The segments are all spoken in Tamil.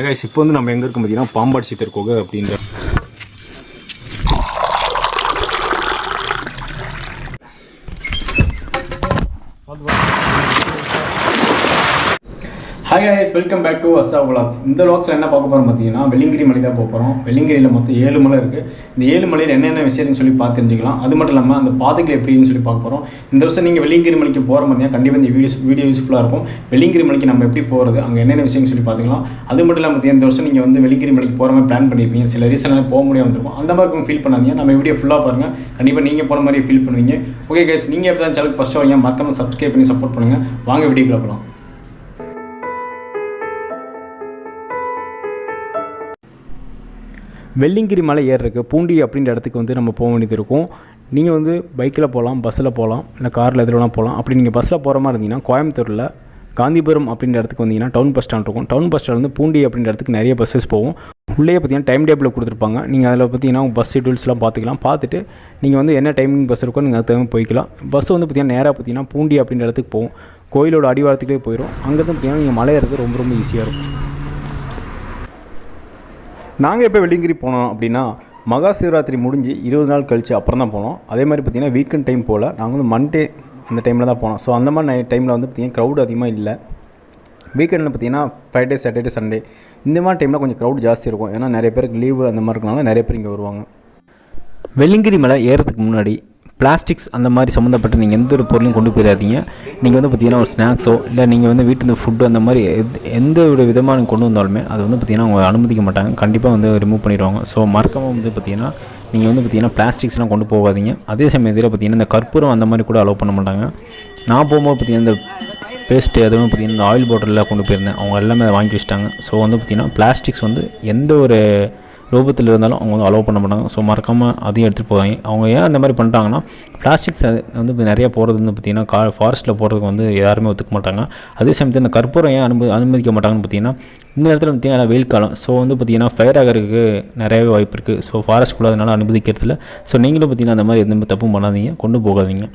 கைஸ் இப்போ வந்து நம்ம எங்கே இருக்கோம் பார்த்தீங்கன்னா பாம்பாடு சித்தர் கோகை அப்படின்ற hi guys, welcome back to அசா vlogs. இந்த vlogsல என்ன பார்க்க போகிறோம் பார்த்தீங்கன்னா வெள்ளிங்கிரி மலை தான் போக போகிறோம். வெள்ளிங்கிரியில் மொத்தம் 7 மலை இருக்குது. இந்த 7 மலையில் என்னென்ன விஷயம்னு சொல்லி பார்த்து தெரிஞ்சுக்கலாம். அது மட்டும் இல்லாமல் அந்த பாதைகள் எப்படின்னு சொல்லி பார்க்க போகிறோம். இந்த வருஷம் நீங்கள் வெள்ளிங்கிரி மலைக்கு போகிற மாதிரியா கண்டிப்பாக இந்த வீடியோ யூஸ்ஃபுல்லாக இருக்கும். வெள்ளிங்கிரி மலைக்கு நம்ம எப்படி போகிறது, அங்கே என்னென்ன விஷயம்னு சொல்லி பார்த்துக்கலாம். அது மட்டும் இல்லாமல் பார்த்தீங்கன்னா இந்த வருஷம் நீங்கள் வந்து வெள்ளிங்கிரி மலைக்கு போகிற மாதிரி பிளான் பண்ணியிருப்பீங்க. சில ரீசனால போக முடியாமல் வந்துருக்கும். அந்த மாதிரி ஃபீல் பண்ணாதீங்க. நம்ம வீடியோ ஃபுல்லாக பாருங்கள். கண்டிப்பாக நீங்கள் போகிற மாதிரி ஃபீல் பண்ணுவீங்க. ஓகே கைஸ், நீங்கள் எப்போ தான் சேனலுக்கு ஃபஸ்ட்டு வரீங்க மறக்காம சப்ஸ்கிரைப் பண்ணி சப்போர்ட் பண்ணுங்கள். வாங்க வீடியோக்குள்ள போகலாம். வெள்ளிங்கிரி மலை ஏறுறதுக்கு பூண்டி அப்படின்ற இடத்துக்கு வந்து நம்ம போக வேண்டியது இருக்கும். நீங்கள் வந்து பைக்கில் போகலாம், பஸ்ஸில் போகலாம், இல்லை காரில் எதில் வேணால் போகலாம். அப்படி நீங்கள் பஸ்ஸில் போகிற மாதிரி இருந்தீங்கன்னா கோயம்புத்தூரில் காந்திபுரம் அப்படின்ற இடத்துக்கு வந்தீங்கன்னா டவுன் பஸ் ஸ்டாண்ட் இருக்கும். டவுன் பஸ் ஸ்டாண்ட் வந்து பூண்டி அப்படின்ற இடத்துக்கு நிறைய பஸ்ஸஸ் போகும். உள்ளே பார்த்தீங்கன்னா டைம் டேபிள் கொடுத்துருப்பாங்க. நீங்கள் அதில் பார்த்தீங்கன்னா பஸ் ஷெட்யூல்ஸ்லாம் பார்த்துக்கலாம். பார்த்துட்டு நீங்கள் வந்து என்ன டைமிங் பஸ் இருக்கோ நீங்கள் அது தகுந்த போய்க்கலாம். பஸ் வந்து பார்த்தீங்கன்னா நேராக பார்த்தீங்கன்னா பூண்டி அப்படின்ற இடத்துக்கு போகும். கோயிலோட அடிவாரத்துக்கே போயிடும். அங்கே தான் பார்த்தீங்கன்னா நீங்கள் மலை ஏறுறது ரொம்ப ரொம்ப ஈஸியாக இருக்கும். நாங்கள் எப்போ வெள்ளிங்கிரி போனோம் அப்படின்னா மகா சிவராத்திரி முடிஞ்சு 20 நாள் கழித்து அப்புறம் தான் போனோம். அதே மாதிரி பார்த்திங்கன்னா வீக்கெண்ட் டைம் போல் நாங்கள் வந்து மண்டே அந்த டைமில் தான் போனோம். ஸோ அந்த மாதிரி டைமில் வந்து பார்த்திங்கன்னா க்ரௌட் அதிகமாக இல்லை. வீக்கெண்டில் பார்த்திங்கன்னா ஃப்ரைடே, சாட்டர்டே, சண்டே இந்த மாதிரி டைமில் கொஞ்சம் க்ரௌட் ஜாஸ்தி இருக்கும். ஏன்னா நிறைய பேருக்கு லீவு அந்த மாதிரி இருக்கனால நிறைய பேர் இங்கே வருவாங்க. வெள்ளிங்கிரி மலை ஏறதுக்கு முன்னாடி பிளாஸ்டிக்ஸ் அந்த மாதிரி சம்மந்தப்பட்ட நீங்கள் எந்த ஒரு பொருளையும் கொண்டு போயிடாதீங்க. நீங்கள் வந்து பார்த்திங்கன்னா ஒரு ஸ்நாக்ஸோ இல்லை நீங்கள் வந்து வீட்டில் ஃபுட்டு அந்த மாதிரி எந்த ஒரு விதமாக கொண்டு வந்தாலுமே அது வந்து பார்த்திங்கன்னா அவங்க அனுமதிக்க மாட்டாங்க. கண்டிப்பாக வந்து ரிமூவ் பண்ணிடுவாங்க. ஸோ மறக்காமல் வந்து பார்த்திங்கன்னா நீங்கள் வந்து பார்த்திங்கன்னா பிளாஸ்டிக்ஸ்லாம் கொண்டு போகாதீங்க. அதே சமயத்தில் பார்த்திங்கன்னா இந்த கற்பூரம் அந்த மாதிரி கூட அலோவ் பண்ண மாட்டாங்க. நான் போகும்போது பார்த்திங்கன்னா இந்த பேஸ்ட்டு அதுவும் பார்த்திங்கன்னா இந்த ஆயில் பாட்டிலில் கொண்டு போயிருந்தேன். அவங்க எல்லாமே அதை வாங்கி வச்சிட்டாங்க. ஸோ வந்து பார்த்திங்கன்னா பிளாஸ்டிக்ஸ் வந்து எந்த ஒரு ரூபத்தில் இருந்தாலும் அவங்க வந்து அலோவ் பண்ண மாட்டாங்க. ஸோ மறக்காமல் அதையும் எடுத்துகிட்டு போவாங்க. அவங்க ஏன் அந்த மாதிரி பண்ணிட்டாங்கன்னா பிளாஸ்டிக்ஸ் வந்து நிறையா போகிறது வந்து பார்த்திங்கன்னா ஃபாரஸ்ட்டில் போகிறதுக்கு வந்து யாருமே ஒத்துக்க மாட்டாங்க. அதே சமயத்தில் இந்த கற்பூரம் ஏன் அனுமதிக்க மாட்டாங்கன்னு பார்த்திங்கன்னா இந்த இடத்துல பார்த்திங்கன்னா வெயில் காலம். ஸோ வந்து பார்த்திங்கன்னா ஃபயர் ஆகிறதுக்கு நிறையவே வாய்ப்பு இருக்குது. ஸோ ஃபாரஸ்ட் அதனால் அனுமதிக்கிறதில்ல. ஸோ நீங்களும் பார்த்திங்கன்னா அந்த மாதிரி எந்த தப்பும் பண்ணாதீங்க, கொண்டு போகாதீங்க.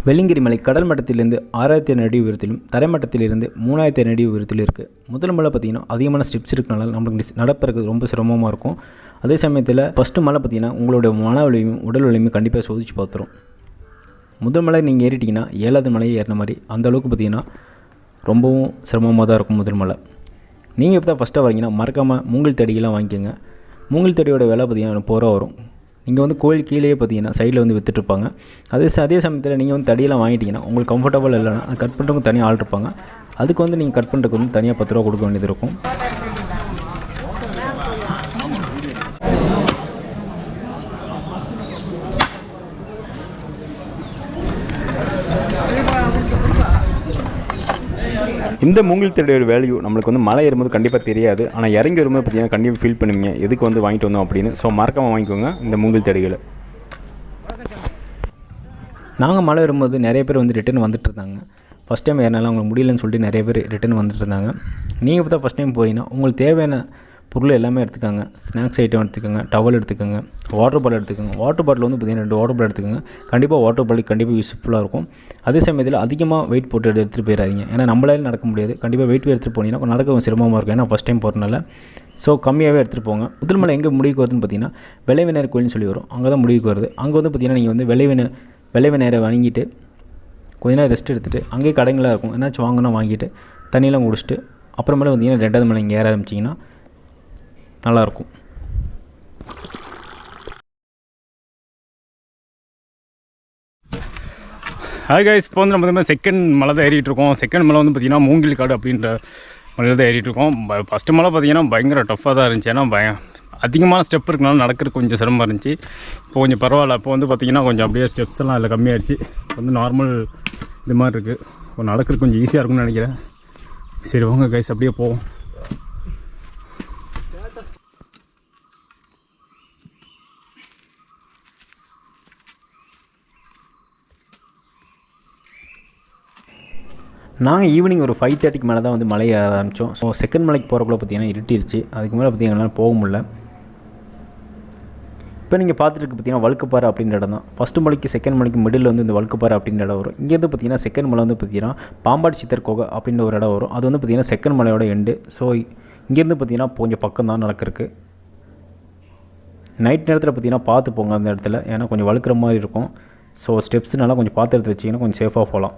வெள்ளிங்கிரி மலை கடல் மட்டத்திலிருந்து 6000 அடி உயரத்திலும் தரைமட்டத்திலிருந்து 3000 அடி உயரத்திலும் இருக்குது. முதல் மலை பார்த்திங்கன்னா அதிகமான ஸ்டெப்ஸ் இருக்கனால நம்மளுக்கு நடப்பதற்கு ரொம்ப சிரமமாக இருக்கும். அதே சமயத்தில் ஃபஸ்ட்டு மலை பார்த்திங்கன்னா உங்களுடைய மன வலிமையும் உடல் வலிமையும் கண்டிப்பாக சோதிச்சு பார்த்துரும். முதல் மலை நீங்கள் ஏறிட்டிங்கன்னா 7வது மலையை ஏறின மாதிரி அந்தளவுக்கு பார்த்திங்கன்னா ரொம்பவும் சிரமமாக தான் இருக்கும் முதல் மலை. நீங்கள் இப்போ தான் ஃபஸ்ட்டாக வரீங்கன்னா மறக்காமல் மூங்கில் தடியெல்லாம் வாங்கிக்கோங்க. மூங்கில் தடியோட விலை பார்த்திங்கன்னா 30 ரூபா வரும். நீங்கள் வந்து கோயில் கீழே பார்த்தீங்கன்னா சைடில் வந்து விற்றுட்ருப்பாங்க. அதே சமயத்தில் நீங்கள் வந்து தடியெல்லாம் வாங்கிட்டீங்கன்னா உங்களுக்கு கம்ஃபர்டபுள் இல்லைன்னா அது கட் பண்ணுறதுக்கு தனியாக ஆள் இருப்பாங்க. அதுக்கு வந்து நீங்கள் கட் பண்ணுறதுக்கு வந்து தனியாக 10 ரூபா கொடுக்க வேண்டியது இருக்கும். இந்த மூங்கில் தடியோட வேல்யூ நம்மளுக்கு வந்து மலை ஏறும்போது கண்டிப்பாக தெரியாது. ஆனால் இறங்கி வரும்போது பார்த்திங்கன்னா கண்டிப்பாக ஃபீல் பண்ணுவீங்க எதுக்கு வந்து வாங்கிட்டு வந்தோம் அப்படின்னு. ஸோ மறக்காமல் வாங்கிக்கோங்க இந்த மூங்கில் தடிகளை. நாங்கள் மலை வரும்போது நிறைய பேர் வந்து ரிட்டன் வந்துட்டு இருந்தாங்க. ஃபஸ்ட் டைம் ஏறினாலும் அவங்களுக்கு முடியலன்னு சொல்லிட்டு நிறைய பேர் ரிட்டன் வந்துட்டு இருந்தாங்க. நீங்கள் இப்போ தான் ஃபஸ்ட் டைம் போகிறீங்கன்னா உங்களுக்கு தேவையான பொருள் எல்லாமே எடுத்துக்கோங்க. ஸ்நாக்ஸ் ஐட்டம் எடுத்துக்கோங்க, டவல் எடுத்துக்கோங்க, வாட்டர் பாட்டில் எடுத்துக்கோங்க. வாட்டர் பாட்டில் வந்து பார்த்திங்கன்னா 2 வாட்டர் பாட்டில் எடுத்துக்கோங்க. கண்டிப்பாக வாட்டர் பாட்டில் கண்டிப்பாக யூஸ்ஃபுல்லாக இருக்கும். அதே சமயத்தில் அதிகமாக வெயிட் போட்டு எடுத்துகிட்டு போயிடாதீங்க. ஏன்னா நம்மளால நடக்க முடியாது. கண்டிப்பாக வெயிட் எடுத்துகிட்டு போனீங்கன்னா நடக்க சிரமமாக இருக்கும். ஏன்னா ஃபஸ்ட் டைம் போகிறனால. ஸோ கம்மியாகவே எடுத்துகிட்டு போங்க. முதல் மலை எங்கே முடிவுக்கு வருதுன்னு பார்த்திங்கன்னா வெள்ளைவிநாயகர் கோயில்னு சொல்லி வரும். அங்கே தான் முடிவுக்கு வருது. அங்கே வந்து பார்த்திங்கன்னா நீங்கள் வந்து வெள்ளைவிநாயகரை வாங்கிட்டு கொஞ்ச நேரம் ரெஸ்ட் எடுத்துகிட்டு அங்கேயே கடைங்களாக இருக்கும். என்னாச்சும் வாங்கினா வாங்கிட்டு தண்ணியெலாம் குடிச்சிட்டு அப்புறமேலே வந்தீங்கன்னா 2வது மலை இங்கே ஏற ஆரம்பிச்சிங்கன்னா நல்லாயிருக்கும். ஹாய் கைஸ், இப்போ வந்து நம்ம செகண்ட் மலை தான் ஏறிட்டுருக்கோம். செகண்ட் மலை வந்து பார்த்திங்கன்னா மூங்கில் காடு அப்படின்ற மலையில் தான் ஏறிட்டுருக்கோம். ஃபஸ்ட்டு மலை பார்த்திங்கன்னா பயங்கர டஃப்பாக தான் இருந்துச்சு. ஏன்னா அதிகமான ஸ்டெப் இருக்கனால நடக்கிறது கொஞ்சம் சிரமமாக இருந்துச்சு. இப்போ கொஞ்சம் பரவாயில்ல. இப்போ வந்து பார்த்திங்கன்னா கொஞ்சம் அப்படியே ஸ்டெப்ஸ் எல்லாம் அதில் கம்மியாகிடுச்சு. வந்து நார்மல் இது மாதிரி இருக்குது. இப்போ நடக்கிறது கொஞ்சம் ஈஸியாக இருக்கும்னு நினைக்கிறேன். சரி வாங்க கைஸ் அப்படியே போவோம். நாங்கள் ஈவினிங் ஒரு 5:30 மேலே தான் வந்து மலையை ஆரம்பித்தோம். ஸோ செகண்ட் மலைக்கு போகிறக்குள்ள பார்த்திங்கன்னா இருட்டிருச்சு. அதுக்கு மேலே பார்த்திங்கன்னா போக முடியல. இப்போ நீங்கள் பார்த்துட்டு பார்த்தீங்கன்னா வழுக்குப்பாறை அப்படின்ற இடம் தான். ஃபஸ்ட்டு மலைக்கு செகண்ட் மலைக்கு மிடில் வந்து இந்த வழுக்குப்பாறை அப்படின்ற இடம் வரும். இங்கேருந்து பார்த்தீங்கன்னா செகண்ட் மலை வந்து பார்த்தீங்கன்னா பாம்பாடு சித்தர் கோகை அப்படின்ற ஒரு இடம் வரும். அது வந்து பார்த்திங்கன்னா செகண்ட் மலையோட எண்டு. ஸோ இங்கேருந்து பார்த்திங்கன்னா கொஞ்சம் பக்கம் தான் நடக்கிறதுக்கு. நைட் நேரத்தில் பார்த்திங்கன்னா பார்த்து போங்க அந்த இடத்துல, ஏன்னா கொஞ்சம் வழுக்கிற மாதிரி இருக்கும். ஸோ ஸ்டெப்ஸ் நல்லா கொஞ்சம் பார்த்து எடுத்து வச்சிங்கன்னா கொஞ்சம் சேஃபாக போகலாம்.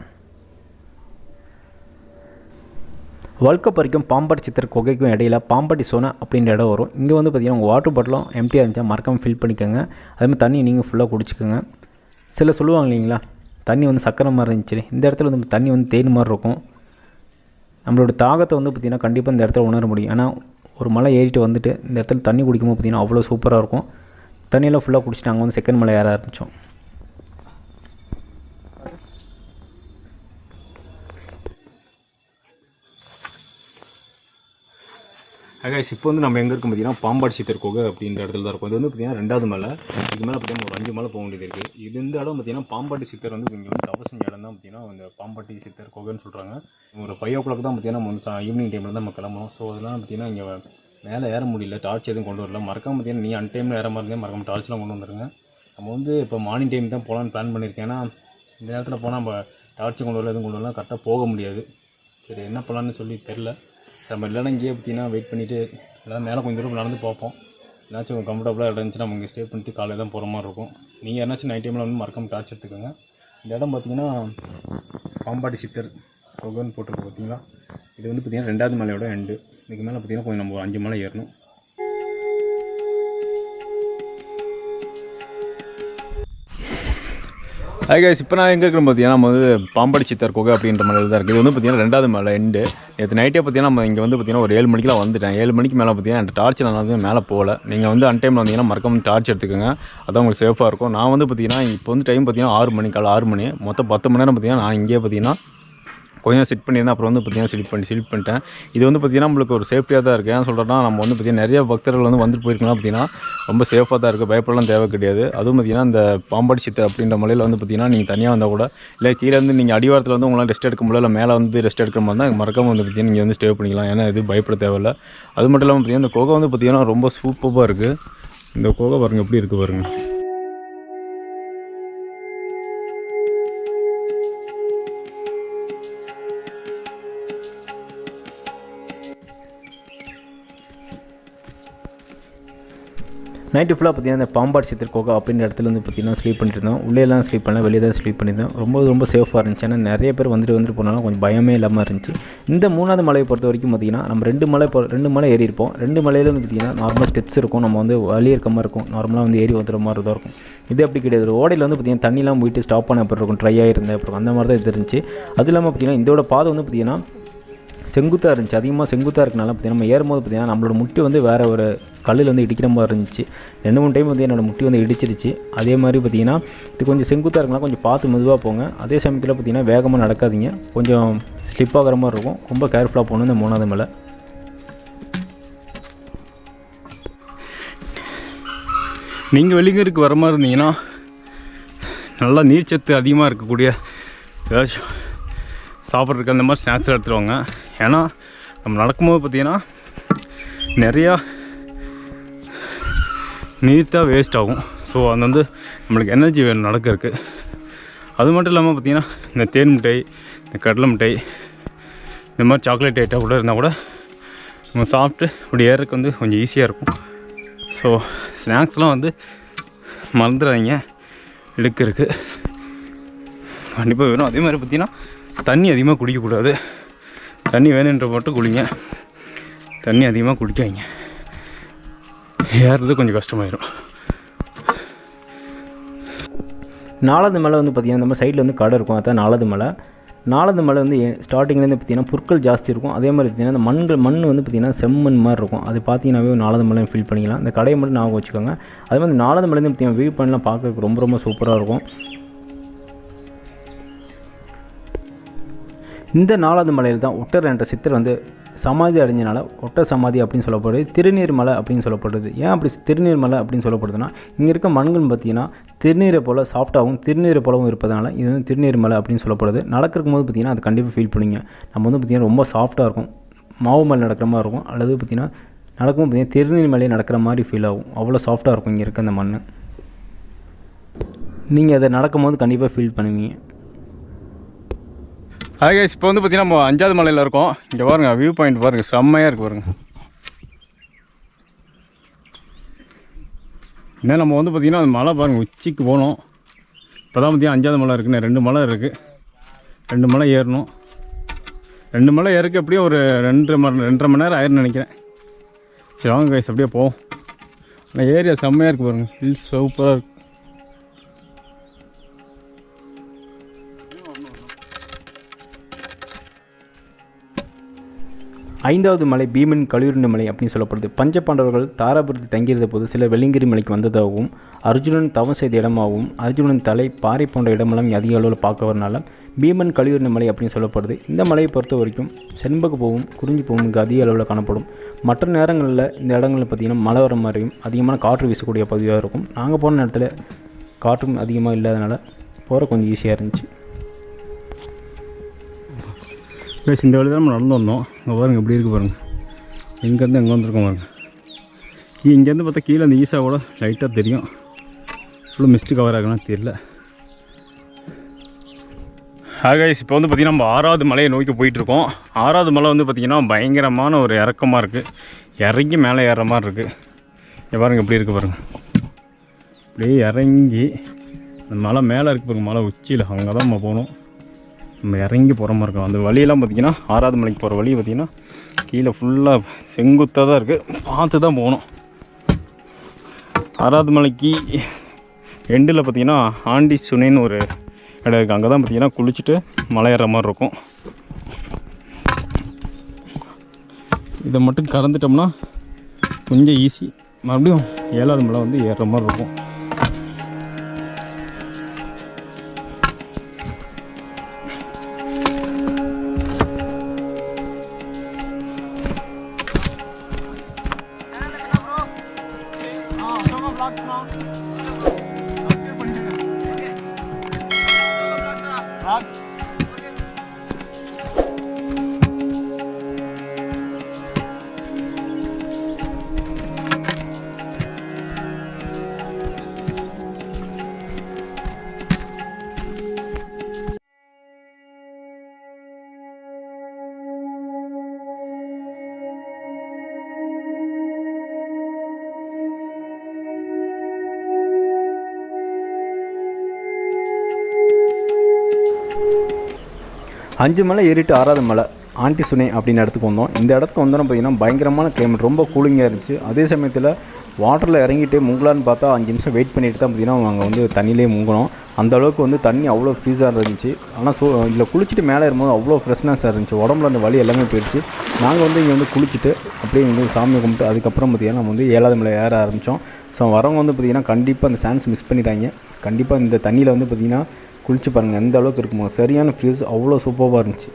வழுக்க வரைக்கும் பாம்பாட்டி சித்தர் குகைக்கும் இடையில பாம்பாட்டி சோனை அப்படின்ற இடம் வரும். இங்கே வந்து பார்த்திங்கன்னா உங்கள் வாட்டர் பாட்டிலும் எம்டியாக இருந்துச்சா மறக்காமல் ஃபில் பண்ணிக்கோங்க. அதேமாதிரி தண்ணி நீங்கள் ஃபுல்லாக குடிச்சிக்கோங்க. சில சொல்லுவாங்க இல்லைங்களா, தண்ணி வந்து சக்கரை மாதிரி இருந்துச்சு, இந்த இடத்துல வந்து தண்ணி வந்து தேன் மாதிரி இருக்கும். நம்மளோட தாகத்தை வந்து பார்த்திங்கன்னா கண்டிப்பாக இந்த இடத்துல உணர முடியும். ஏன்னா ஒரு மலை ஏறிட்டு வந்துட்டு இந்த இடத்துல தண்ணி குடிக்கும்போது பார்த்திங்கன்னா அவ்வளோ சூப்பராக இருக்கும். தண்ணியெல்லாம் ஃபுல்லாக குடிச்சிட்டு அங்கே வந்து செகண்ட் மலை ஏற ஆரம்பித்தோம். கைஸ், இப்போ வந்து நம்ம எங்கே இருக்கும் பார்த்திங்கன்னா பாம்பாட்டி சித்தர் குகை அப்படின்ற இடத்துல தான் இருக்கும். இது வந்து பார்த்திங்கன்னா 2வது மலை. இதுக்கு மேலே பார்த்திங்கன்னா ஒரு 5 மலை போக வேண்டியது இருக்குது. இது இந்த இடம் பார்த்திங்கன்னா பாம்பாட்டி சித்தர் வந்து இங்கே வந்து தவசம் இடம் தான் பார்த்திங்கன்னா அந்த பாம்பாட்டி சித்தர் குகைன்னு சொல்கிறாங்க. ஒரு 5 o'clock தான் பார்த்திங்கன்னா நம்ம வந்து ஈவினிங் டைமில் தான் நம்ம கிளம்பணும். ஸோ அதெல்லாம் பார்த்திங்கன்னா இங்கே மேலே ஏற முடியல, டார்ச் எதுவும் கொண்டு வரல. மறக்காம பார்த்திங்கன்னா நீ அன்டைமில் ஏற மாதிரி இருந்தால் மறக்காம டார்ச்லாம் கொண்டு வந்துருங்க. நம்ம வந்து இப்போ மார்னிங் டைம் தான் போகலான்னு பிளான் பண்ணியிருக்கேன். ஏன்னா இந்த நேரத்தில் போனால் நம்ம டார்ச்சு கொண்டு வரல எதுவும் கொண்டு வரலாம், கரெக்டாக போக முடியாது. சரி என்ன பண்ணலான்னு சொல்லி தெரில. நம்ம இல்லைன்னா இங்கேயே பார்த்திங்கன்னா வெயிட் பண்ணிவிட்டு எல்லாம் மேலே கொஞ்சம் தூரம் நடந்து பார்ப்போம். ஏதாச்சும் கம்ஃபர்டபுளாக இடம் இருந்துச்சுன்னா நம்ம இங்கே ஸ்டே பண்ணிட்டு காலையில் தான் போகிற மாதிரி இருக்கும். நீங்கள் யாராச்சும் நைட் டைமில் வந்து மறக்காமல் டார்ச் எடுத்துக்கோங்க. இந்த இடம் பார்த்திங்கன்னா பாம்பாட்டி சித்தர் குகைன்னு போட்டிருக்கு பார்த்திங்களா. இது வந்து பார்த்திங்கன்னா 2வது மலையோட எண்டு. இதுக்கு மேலே பார்த்திங்கன்னா கொஞ்சம் நம்ம 5 மலை ஏறணும். ஹாய் கைஸ், இப்போ நான் எங்கே இருக்கிறோம் பார்த்தீங்கன்னா நம்ம வந்து பாம்பாட்டி சித்தர் குகை அப்படின்ற மலையில் தான் இருக்குது. இது வந்து பார்த்திங்கன்னா 2வது மலை எண்டு. நேற்று நைட்டே பார்த்திங்கன்னா நம்ம இங்கே வந்து பார்த்திங்கன்னா ஒரு 7 மணிக்கெலாம் வந்துட்டேன். 7 மணிக்கு மேலே பார்த்திங்கன்னா அந்த டார்ச் நான் வந்து மேலே போகல. நீங்கள் வந்து அன்டைமில் வந்தீங்கன்னா மறக்காம டார்ச் எடுத்துக்கோங்க, அதான் உங்களுக்கு சேஃபாக இருக்கும். நான் வந்து பார்த்திங்கன்னா இப்போ வந்து டைம் பார்த்திங்கன்னா 6 மணி, காலை 6 மணி. மொத்தம் 10 மணி நேரம் பார்த்திங்கன்னா நான் இங்கேயே பார்த்திங்கன்னா கொஞ்சம் செட் பண்ணியிருந்தேன். அப்புறம் வந்து பார்த்திங்கன்னா செலக்ட் பண்ணிட்டேன். இது வந்து பார்த்திங்கன்னா நம்மளுக்கு ஒரு சேஃப்டியாக தான் இருக்குது. ஏன் சொல்கிறேன்னா நம்ம வந்து பார்த்திங்கன்னா நிறைய பக்தர்கள் வந்து வந்துட்டு போயிருக்கலாம், பார்த்திங்கன்னா ரொம்ப சேஃபாக தான் இருக்குது, பயப்படலாம் தேவை கிடையாது. அதுவும் பார்த்திங்கன்னா இந்த பாம்பாட்டி சித்தர் அப்படின்ற மலையில் வந்து பார்த்திங்கன்னா நீங்கள் தனியாக வந்தால் கூட இல்லை கீழே வந்து நீங்கள் அடிவாரத்தில் வந்து உங்களால் ரெஸ்ட் எடுக்க முடியல, இல்லை மேலே வந்து ரெஸ்ட் எடுக்கிற மாதிரி தான் மறக்காமல் வந்து பார்த்திங்கன்னா நீங்கள் வந்து ஸ்டே பண்ணிக்கலாம். ஏன்னா இது பயப்பட தேவையில்லை. அது மட்டும் இல்லாமல் பார்த்திங்கன்னா இந்த குகை வந்து பார்த்திங்கன்னா ரொம்ப சூப்பராக இருக்குது. இந்த குகை பாருங்கள் எப்படி இருக்குது பாருங்கள். நைட்டு ஃபுல்லாக பார்த்திங்கன்னா இந்த பாம்பாட்டி சித்தர் குகை அப்படின்ற இடத்துல வந்து பார்த்திங்கன்னா ஸ்லீப் பண்ணிட்டு இருந்தோம். உள்ளேலாம் ஸ்லீப் பண்ணல, வெளியே தான் ஸ்லீப் பண்ணியிருந்தோம். ரொம்ப சேஃபாக இருந்துச்சு. ஏன்னா நிறைய பேர் வந்துட்டு போனாலும் கொஞ்சம் பயமே இல்லாமல் இருந்துச்சு. இந்த 3வது மலையை பொறுத்த வரைக்கும் பார்த்திங்கன்னா நம்ம 2 மலை ஏறி இருப்போம். 2 மலையில் வந்து பார்த்திங்கன்னா நார்மல் ஸ்டெப்ஸ் இருக்கும், நம்ம வந்து வழி இருக்க மாதிரி இருக்கும், நார்மலாக வந்து ஏறி வந்துடுற மாதிரி தான் இருக்கும். இது அப்படி கிடையாது. ஓடையில் வந்து பார்த்திங்கன்னா தண்ணிலாம் போயிட்டு ஸ்டாப் பண்ண அப்புறம் இருக்கும், ட்ரை ஆகிருந்தேன் அப்புறம் அந்த மாதிரி தான் இது இருந்துச்சு. அது இல்லாமல் பார்த்திங்கன்னா இதோட பாதை வந்து பார்த்திங்கன்னா செங்குத்தாக இருந்துச்சு. அதிகமாக செங்குத்தாக இருக்கனால பார்த்திங்கன்னா நம்ம ஏறும்போது பார்த்திங்கன்னா நம்மளோட முட்டி வந்து வேறு ஒரு கல்லில் வந்து இடிக்கிற மாதிரி இருந்துச்சு. 2-3 டைம் வந்து என்னோடய முட்டி வந்து இடிச்சிருச்சு. அதே மாதிரி பார்த்திங்கன்னா இது கொஞ்சம் செங்குத்தாக இருக்கலாம், கொஞ்சம் பார்த்து மெதுவாக போங்க. அதே சமயத்தில் பார்த்திங்கன்னா வேகமாக நடக்காதீங்க, கொஞ்சம் ஸ்லிப் ஆகிற மாதிரி இருக்கும். ரொம்ப கேர்ஃபுல்லாக போகணும் இந்த 3வது மலை. நீங்கள் வெள்ளிங்கிரிக்கு வர மாதிரி இருந்தீங்கன்னா நல்லா நீர்ச்சத்து அதிகமாக இருக்கக்கூடிய ஏதாச்சும் சாப்பிட்றதுக்கு அந்த மாதிரி ஸ்நாக்ஸ் எடுத்துருவாங்க. ஏன்னா நம்ம நடக்கும்போது பார்த்திங்கன்னா நிறையா நீர் தான் வேஸ்ட் ஆகும். ஸோ அது வந்து நம்மளுக்கு எனர்ஜி வேணும் நடக்கிறதுக்கு. அது மட்டும் இல்லாமல் பார்த்திங்கன்னா இந்த தேன் மிட்டாய், இந்த கடலை மிட்டாய், இந்த மாதிரி சாக்லேட் ஐட்டம் கூட இருந்தால் கூட நம்ம சாப்பிட்டு இப்படி ஏறதுக்கு வந்து கொஞ்சம் ஈஸியாக இருக்கும். ஸோ ஸ்நாக்ஸ்லாம் வந்து மறந்துடாதீங்க, எடுக்கிறதுக்கு கண்டிப்பாக வேணும். அதே மாதிரி பார்த்திங்கன்னா தண்ணி அதிகமாக குடிக்கக்கூடாது. தண்ணி வேணுன்ற மட்டும் குடிங்க, தண்ணி அதிகமாக குடிக்காதீங்க, ஏறுறது கொஞ்சம் கஷ்டமாயிடும். 4வது மலை வந்து பார்த்திங்கன்னா இந்த மாதிரி சைடில் வந்து கடை இருக்கும், அதான் 4வது மலை. 4வது மலை வந்து ஸ்டார்டிங்லேருந்து பார்த்திங்கன்னா புற்கள் ஜாஸ்தி இருக்கும். அதே மாதிரி பார்த்திங்கன்னா அந்த மண் வந்து பார்த்திங்கன்னா செம்மண் மாதிரி இருக்கும். அது பார்த்திங்கன்னாவே 4வது மலை ஃபீல் பண்ணிக்கலாம். இந்த கடையை மட்டும் ஞாபகம் வச்சுக்கோங்க. அதே மாதிரி 4வது மலைந்து பார்த்திங்கன்னா வியூ பாயிண்ட்லாம் பார்க்கறதுக்கு ரொம்ப சூப்பராக இருக்கும். இந்த 4வது மலையில் தான் ஒட்டர் என்ற சித்தர் வந்து சமாதி அடைஞ்சனால ஒட்டர் சமாதி அப்படின்னு சொல்லப்படுது. திருநீர் மலை அப்படின்னு சொல்லப்படுது. ஏன் அப்படி திருநீர் மலை அப்படின்னு சொல்லப்படுதுன்னா இங்கே இருக்க மண்கள் பார்த்திங்கன்னா திருநீரை போல் சாஃப்டாகவும் திருநீரை போலவும் இருப்பதனால இது வந்து திருநீர் மலை அப்படின்னு சொல்லப்படுது. நடக்கும் போது பார்த்திங்கன்னா அது கண்டிப்பாக ஃபீல் பண்ணுங்க. நம்ம வந்து பார்த்திங்கன்னா ரொம்ப சாஃப்டாக இருக்கும், மாவு மேலே நடக்கிற மாதிரி இருக்கும். அல்லது பார்த்திங்கன்னா நடக்கும்போது பார்த்திங்கன்னா திருநீர் மலையை நடக்கிற மாதிரி ஃபீல் ஆகும். அவ்வளோ சாஃப்டாக இருக்கும் இங்கே இருக்க அந்த மண். நீங்கள் அதை நடக்கும்போது கண்டிப்பாக ஃபீல் பண்ணுவீங்க. ஹாய் கைஸ், இப்போ வந்து பார்த்திங்கன்னா நம்ம 5வது மலையில் இருக்கோம். இங்கே பாருங்கள், வியூ பாயிண்ட் பாருங்கள், செம்மையாக இருக்குது பாருங்கள். இன்னும் நம்ம வந்து பார்த்திங்கன்னா அந்த மலை பாருங்கள் உச்சிக்கு போகணும். இப்போ தான் பார்த்திங்கன்னா 5வது மலை இருக்குன்னு 2 மலை இருக்குது. 2 மலை ஏறணும். 2 மலை ஏறக்கு எப்படியும் ஒரு 2.5 மணி நேரம் ஆயிருன்னு நினைக்கிறேன். சரி வாங்க கைஸ் அப்படியே போவோம். ஆனால் ஏரியா செம்மையாக இருக்குது பாருங்கள். ஹில்ஸ் சூப்பராக இருக்குது. ஐந்தாவது மலை பீமன் கலியுருண்ட மலை அப்படின்னு சொல்லப்படுது. பஞ்ச பாண்டவர்கள் தாராபுரத்தில் தங்கியிருந்த போது சிலர் வெள்ளியங்கிரி மலைக்கு வந்ததாகவும், அர்ஜுனன் தவம் செய்த இடமாகவும், அர்ஜுனன் தலை பாறை போன்ற இடமெல்லாம் அதிக அளவில் பார்க்க வரனால பீமன் கலியுருண்ட மலை அப்படின்னு சொல்லப்படுது. இந்த மலையை பொறுத்த வரைக்கும் செண்பக பூவும் குறிஞ்சி பூவும் இங்கே அதிக அளவில் காணப்படும். மற்ற நேரங்களில் இந்த இடங்களில் பார்த்திங்கன்னா மழை வர மாதிரியும் அதிகமான காற்று வீசக்கூடிய பகுதியாக இருக்கும். நாங்கள் போன நேரத்தில் காற்றும் அதிகமாக இல்லாதனால போகிற கொஞ்சம் ஈஸியாக இருந்துச்சு. பேசி இந்த வழி தான் நம்ம நடந்து வந்தோம். அங்கே பாருங்கள் எப்படி இருக்குது பாருங்கள். இங்கேருந்து எங்கே வந்திருக்கோம் பாருங்கள். இங்கேருந்து பார்த்தா கீழே அந்த ஈசா கூட லைட்டாக தெரியும். ஃபுல்லாக மிஸ்ட்டு கவர் ஆகலாம் தெரியல. கைஸ் இப்போ வந்து பார்த்திங்கன்னா நம்ம 6வது மலையை நோக்கி போயிட்டுருக்கோம். 6வது மலை வந்து பார்த்திங்கன்னா பயங்கரமான ஒரு இறக்கமாக இருக்குது. இறங்கி மேலே ஏறுற மாதிரி இருக்குது. இங்கே பாருங்கள் எப்படி இருக்குது பாருங்கள். அப்படியே இறங்கி அந்த மலை மேலே இருக்குது பாருங்கள். மலை உச்சியில் அங்கே தான் நம்ம போகணும். நம்ம இறங்கி போகிற மாதிரி இருக்கும். அந்த வழியெல்லாம் பார்த்திங்கன்னா 6வது மலைக்கு போகிற வழி பார்த்திங்கன்னா கீழே ஃபுல்லாக செங்குத்தாக தான் இருக்குது. பார்த்து தான் போகணும். 6வது மலைக்கு எண்டில் பார்த்திங்கன்னா ஆண்டி சுனைன்னு ஒரு இடம் இருக்குது. அங்கே தான் பார்த்திங்கன்னா குளிச்சுட்டு மலை ஏறுற மாதிரி இருக்கும். இதை மட்டும் கடந்துட்டோம்னா கொஞ்சம் ஈஸி. மறுபடியும் 7வது மலை வந்து ஏறுற மாதிரி இருக்கும். அஞ்சு மலை ஏறிட்டு 6வது மலை ஆண்டி சுனை அப்படின்னு இடத்துக்கு வந்தோம். இந்த இடத்துக்கு வந்தோம் பார்த்திங்கன்னா பயங்கரமான கிளைமேட், ரொம்ப கூலிங்காக இருந்துச்சு. அதே சமயத்தில் வாட்டரில் இறங்கிட்டு முங்கலான்னு பார்த்தா 5 நிமிஷம் வெயிட் பண்ணிட்டு தான் பார்த்திங்கன்னா அங்கே வந்து தண்ணியிலே முங்கணும். அந்த அளவுக்கு வந்து தண்ணி அவ்வளோ ஃப்ரீஸாக இருந்துச்சு. ஆனால் இதில் குளிச்சுட்டு மேலே ஏறும்போது அவ்வளோ ஃப்ரெஷ்னஸாக இருந்துச்சு. உடம்புல அந்த வலி எல்லாமே போயிடுச்சு. நாங்கள் வந்து இங்கே வந்து குளிச்சுட்டு அப்படியே இங்கே சாமியை கும்பிட்டு அதுக்கப்புறம் பார்த்திங்கன்னா நம்ம வந்து 7வது மலை ஏற ஆரம்பித்தோம். ஸோ வரவங்க வந்து பார்த்திங்கன்னா கண்டிப்பாக அந்த சான்ஸ் மிஸ் பண்ணிட்டாங்க. கண்டிப்பாக இந்த தண்ணியில் வந்து பார்த்திங்கன்னா குளிச்சு பாருங்கள் எந்த அளவுக்கு இருக்குமோ. சரியான ஃப்ரீஸ், அவ்வளோ சூப்பராக இருந்துச்சு.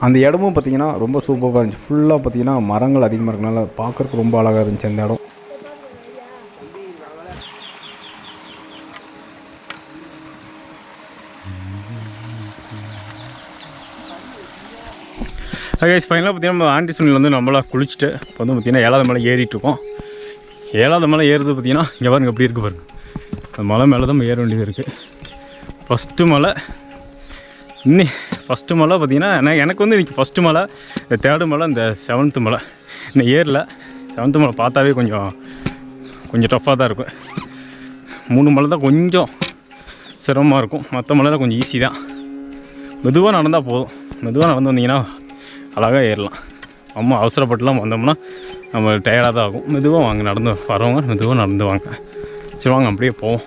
அந்த இடமும் பார்த்திங்கன்னா ரொம்ப சூப்பராக இருந்துச்சு. ஃபுல்லாக பார்த்திங்கன்னா மரங்கள் அதிகமாக இருக்கனால பார்க்குறதுக்கு ரொம்ப அழகாக இருந்துச்சு அந்த இடம். கைஸ் ஃபைனலாக பார்த்திங்கன்னா நம்ம ஆண்டி சுனில் வந்து நம்மளாக குளிச்சுட்டு இப்போ வந்து பார்த்திங்கன்னா 7வது மலை ஏறிட்டுருக்கோம். 7வது மலை ஏறுறது பார்த்திங்கன்னா இங்கே பாருங்க எப்படி இருக்குது பாருங்கள். அந்த மலை மேலே தான் ஏற வேண்டியது இருக்குது. ஃபஸ்ட்டு மலை ஃபஸ்ட்டு மலை பார்த்திங்கன்னா எனக்கு வந்து இன்றைக்கி ஃபஸ்ட்டு மலை, இந்த 3rd மலை, இந்த 7th மலை. இன்னும் ஏரில் 7th மலை பார்த்தாவே கொஞ்சம் டஃப்பாக தான் இருக்கும். 3 மலை தான் கொஞ்சம் சிரமமாக இருக்கும். மற்ற மலையில் கொஞ்சம் ஈஸி தான். மெதுவாக நடந்தால் போதும். மெதுவாக நடந்து வந்தீங்கன்னா அழகாக ஏறலாம். அம்மா அவசரப்பட்டுலாம் வந்தோம்னா நம்ம டயர்டாக தான் ஆகும். மெதுவாக வாங்க, நடந்து வரவங்க மெதுவாக நடந்து வாங்க. சரி வாங்க அப்படியே போவோம்.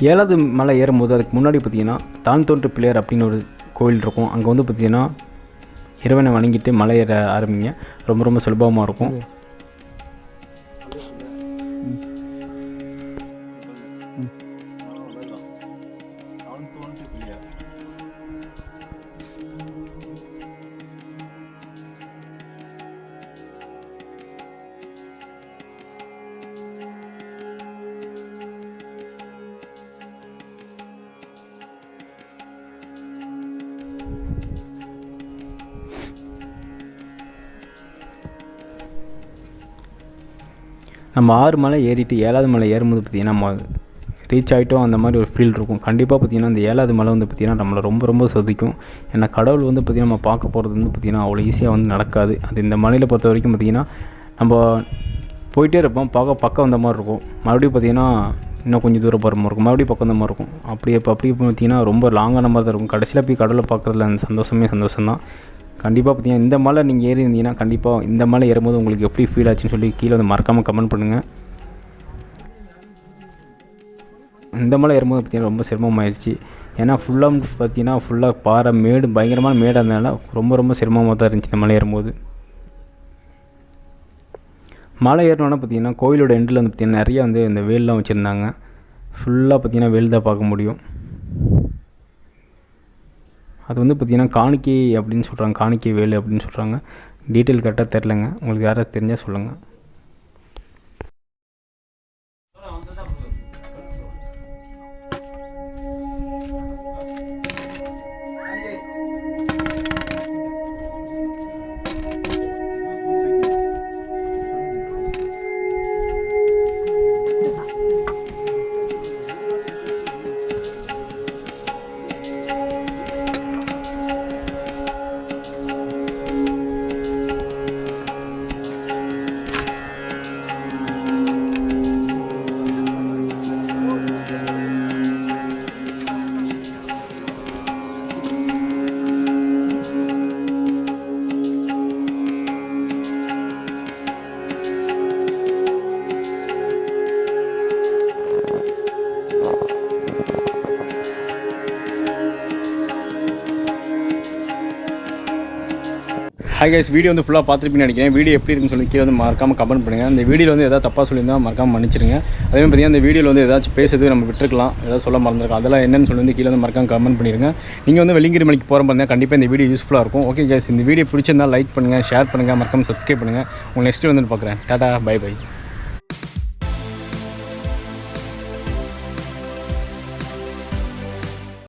ஏழாவது மலை ஏறும்போது அதுக்கு முன்னாடி பார்த்திங்கன்னா தான் தோன்று பிள்ளையார் அப்படின்னு ஒரு கோவில் இருக்கும். அங்கே வந்து பார்த்திங்கன்னா இறைவனை வணங்கிட்டு மலை ஏற ஆரம்பிங்க. ரொம்ப ரொம்ப சுலபமாக இருக்கும். நம்ம 6 மலை ஏறிட்டு 7வது மலை ஏறும்போது பார்த்திங்கன்னா நம்ம ரீச் ஆகிட்டோம் அந்த மாதிரி ஒரு ஃபீல் இருக்கும். கண்டிப்பாக பார்த்திங்கன்னா இந்த 7வது மலை வந்து பார்த்திங்கன்னா நம்மளை ரொம்ப சொதிக்கும். ஏன்னா கடவுள் வந்து பார்த்திங்கன்னா நம்ம பார்க்க போகிறது வந்து பார்த்திங்கன்னா அவ்வளோ ஈஸியாக வந்து நடக்காது. அது இந்த மலையில் பொறுத்த வரைக்கும் பார்த்திங்கன்னா நம்ம போயிட்டே இருப்போம், பக்கம் வந்த மாதிரி இருக்கும், மறுபடியும் பார்த்திங்கன்னா இன்னும் கொஞ்சம் தூரம் போகிற மாதிரி இருக்கும், மறுபடியும் பக்கம் வந்த மாதிரி இருக்கும். அப்படியே பார்த்திங்கன்னா ரொம்ப லாங்கான மாதிரி தான் இருக்கும். கடைசியில் போய் கடவுளை பார்க்குறதுல அந்த சந்தோஷம் தான். கண்டிப்பாக பார்த்திங்கன்னா இந்த மலை நீங்கள் ஏறி இருந்தீங்கன்னா கண்டிப்பாக இந்த மலை ஏறும்போது உங்களுக்கு எப்படி ஃபீல் ஆச்சுன்னு சொல்லி கீழே வந்து மறக்காமல் கமெண்ட் பண்ணுங்கள். இந்த மலை ஏறும்போது பார்த்திங்கன்னா ரொம்ப சிரமமாகிடுச்சு. ஏன்னா ஃபுல்லாக பாறை மேடு, பயங்கரமான மேடாக இருந்ததுனால ரொம்ப சிரமமாக தான் இருந்துச்சு இந்த மலை ஏறும்போது. மலை ஏறினோன்னா பார்த்திங்கன்னா கோயிலோட எண்டில் வந்து பார்த்திங்கன்னா நிறையா வந்து இந்த வேல்லாம் வச்சுருந்தாங்க. ஃபுல்லாக பார்த்திங்கன்னா வேல் தான் பார்க்க முடியும். அது வந்து பார்த்திங்கன்னா காணிக்கை அப்படின்னு சொல்கிறாங்க, காணிக்கை வேல் அப்படின்னு சொல்கிறாங்க. டீட்டெயில் கரெக்டாக தெரிலங்க, உங்களுக்கு யாராவது தெரிஞ்சால் சொல்லுங்கள். ஹாய் கைஸ், வீடியோ வந்து ஃபுல்லாக பார்த்துருப்பீங்கன்னு நினைக்கிறேன். வீடியோ எப்படி இருக்குன்னு சொல்லி கீழே வந்து மறக்காமல் கமெண்ட் பண்ணுங்கள். இந்த வீடியோவில் வந்து எதாவது தப்பாக சொல்லியிருந்தால் மறக்காமல் மன்னிச்சிருங்க. அதே மாதிரி பார்த்திங்கன்னா இந்த வீடியோவில் வந்து ஏதாச்சும் பேசுறது நம்ம விட்டுருக்கலாம், ஏதாவது சொல்ல மறந்துருக்கோம், அதெல்லாம் என்னென்னு சொல்லி வந்து கீழே வந்து மறக்காமல் கமெண்ட் பண்ணிடுங்க. நீங்கள் வந்து வெள்ளிங்கிரி மலைக்கு போகிற மாதிரி கண்டிப்பாக இந்த வீடியோ யூஸ்ஃபுல்லாக இருக்கும். ஓகே கைஸ், இந்த வீடியோ பிடிச்சிருந்தால் லைக் பண்ணுங்கள், ஷேர் பண்ணுங்கள், மறக்காமல் சப்ஸ்கிரைப் பண்ணுங்கள். உங்கள் நெக்ஸ்ட்டு வந்து பார்க்குறேன். டாடா, பை.